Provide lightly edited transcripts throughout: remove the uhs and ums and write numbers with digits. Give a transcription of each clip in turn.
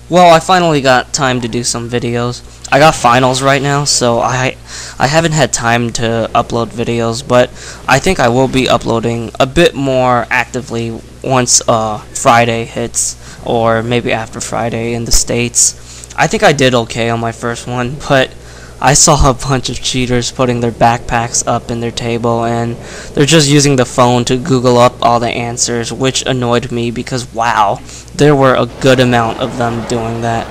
Well, I finally got time to do some videos. I got finals right now, so I haven't had time to upload videos, but I think I will be uploading a bit more actively once Friday hits, or maybe after Friday in the States. I think I did okay on my first one, but I saw a bunch of cheaters putting their backpacks up in their table, and they're just using the phone to Google up all the answers, which annoyed me because, wow, there were a good amount of them doing that.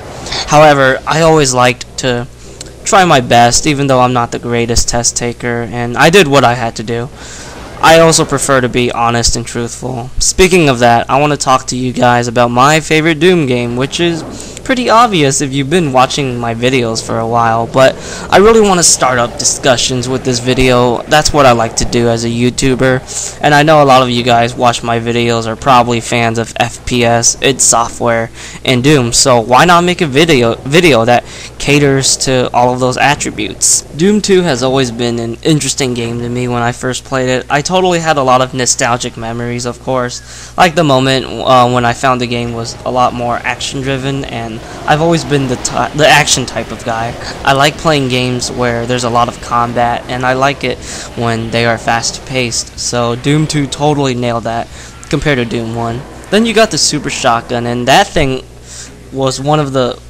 However, I always liked to try my best, even though I'm not the greatest test taker, and I did what I had to do. I also prefer to be honest and truthful. Speaking of that, I want to talk to you guys about my favorite Doom game, which is pretty obvious if you've been watching my videos for a while, but I really want to start up discussions with this video. That's what I like to do as a YouTuber, and I know a lot of you guys watch my videos are probably fans of FPS, id Software, and Doom, so why not make a video that caters to all of those attributes. Doom 2 has always been an interesting game to me when I first played it. I totally had a lot of nostalgic memories, of course, like the moment when I found the game was a lot more action driven, and I've always been the action type of guy. I like playing games where there's a lot of combat, and I like it when they are fast paced, so Doom 2 totally nailed that compared to Doom 1. Then you got the super shotgun, and that thing was one of the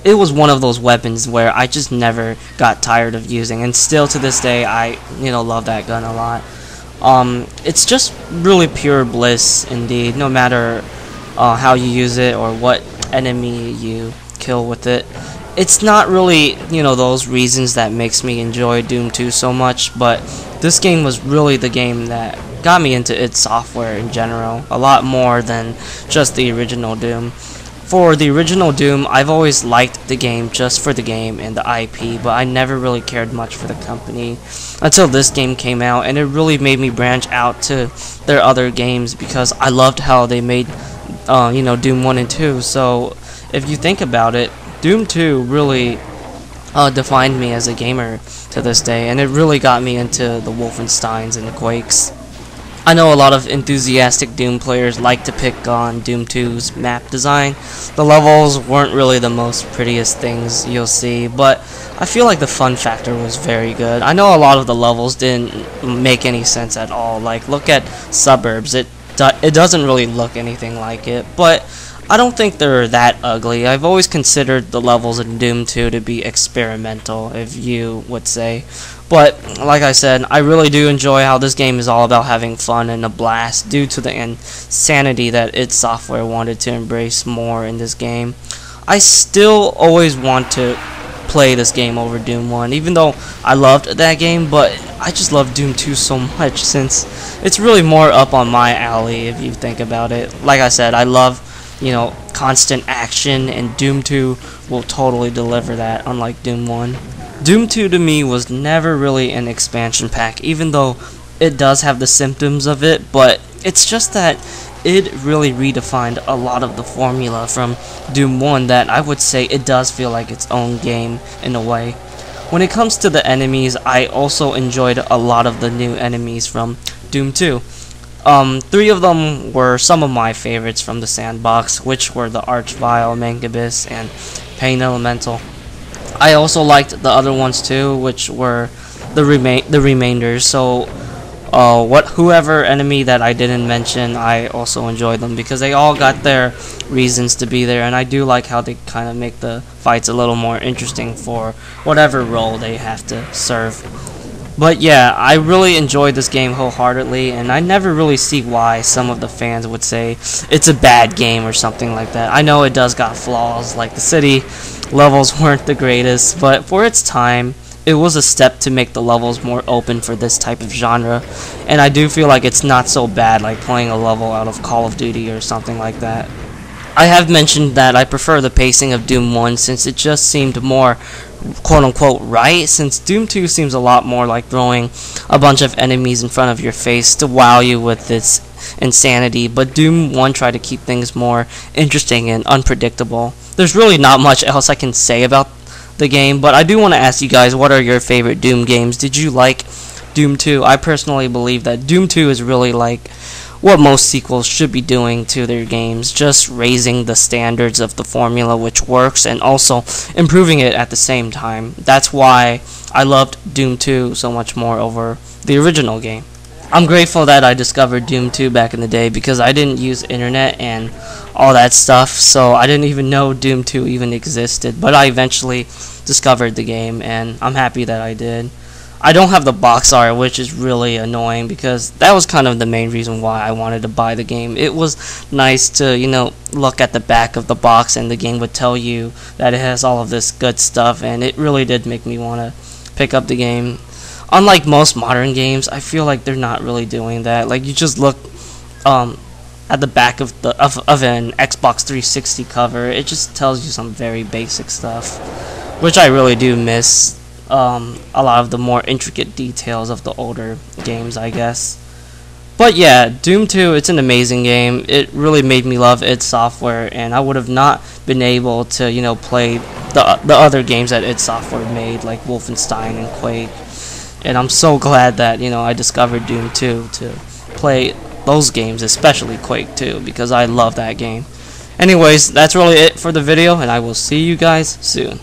it was one of those weapons where I just never got tired of using, and still to this day I love that gun a lot. It's just really pure bliss indeed, no matter how you use it or what enemy you kill with it. It's not really those reasons that makes me enjoy Doom 2 so much, but this game was really the game that got me into id Software in general, a lot more than just the original Doom. For the original Doom, I've always liked the game just for the game and the IP, but I never really cared much for the company until this game came out, and it really made me branch out to their other games because I loved how they made Doom 1 and 2. So if you think about it, Doom 2 really defined me as a gamer to this day, and it really got me into the Wolfensteins and the Quakes. I know a lot of enthusiastic Doom players like to pick on Doom 2's map design. The levels weren't really the most prettiest things you'll see, but I feel like the fun factor was very good. I know a lot of the levels didn't make any sense at all. Like, look at Suburbs. It doesn't really look anything like it, but I don't think they're that ugly. I've always considered the levels in Doom 2 to be experimental, if you would say. But, like I said, I really do enjoy how this game is all about having fun and a blast due to the insanity that id Software wanted to embrace more in this game. I still always want to play this game over Doom 1, even though I loved that game, but I just love Doom 2 so much since it's really more up on my alley if you think about it. Like I said, I love constant action, and Doom 2 will totally deliver that, unlike Doom 1. Doom 2 to me was never really an expansion pack, even though it does have the symptoms of it, but it's just that it really redefined a lot of the formula from Doom 1 that I would say it does feel like its own game in a way. When it comes to the enemies, I also enjoyed a lot of the new enemies from Doom 2. 3 of them were some of my favorites from the sandbox, which were the Archvile, Mangabus, and Pain Elemental. I also liked the other ones too, which were the remainders. So, whoever enemy that I didn't mention, I also enjoyed them because they all got their reasons to be there, and I do like how they kind of make the fights a little more interesting for whatever role they have to serve. But yeah, I really enjoyed this game wholeheartedly, and I never really see why some of the fans would say it's a bad game or something like that. I know it does got flaws, like the city levels weren't the greatest, but for its time, it was a step to make the levels more open for this type of genre, and I do feel like it's not so bad like playing a level out of Call of Duty or something like that. I have mentioned that I prefer the pacing of Doom 1 since it just seemed more quote-unquote right, since Doom 2 seems a lot more like throwing a bunch of enemies in front of your face to wow you with its insanity, but Doom 1 tried to keep things more interesting and unpredictable. There's really not much else I can say about the game, but I do want to ask you guys, what are your favorite Doom games? Did you like Doom 2? I personally believe that Doom 2 is really like what most sequels should be doing to their games, just raising the standards of the formula which works and also improving it at the same time. That's why I loved Doom 2 so much more over the original game. I'm grateful that I discovered Doom 2 back in the day because I didn't use internet and all that stuff, so I didn't even know Doom 2 even existed, but I eventually discovered the game and I'm happy that I did. I don't have the box art, which is really annoying because that was kind of the main reason why I wanted to buy the game. It was nice to, look at the back of the box and the game would tell you that it has all of this good stuff, and it really did make me want to pick up the game. Unlike most modern games, I feel like they're not really doing that. Like, you just look at the back of an Xbox 360 cover, it just tells you some very basic stuff, which I really do miss. A lot of the more intricate details of the older games, I guess. But yeah, Doom 2, it's an amazing game. It really made me love id Software, and I would have not been able to, play the other games that id Software made, like Wolfenstein and Quake. And I'm so glad that, I discovered Doom 2 to play those games, especially Quake 2, because I love that game. Anyways, that's really it for the video, and I will see you guys soon.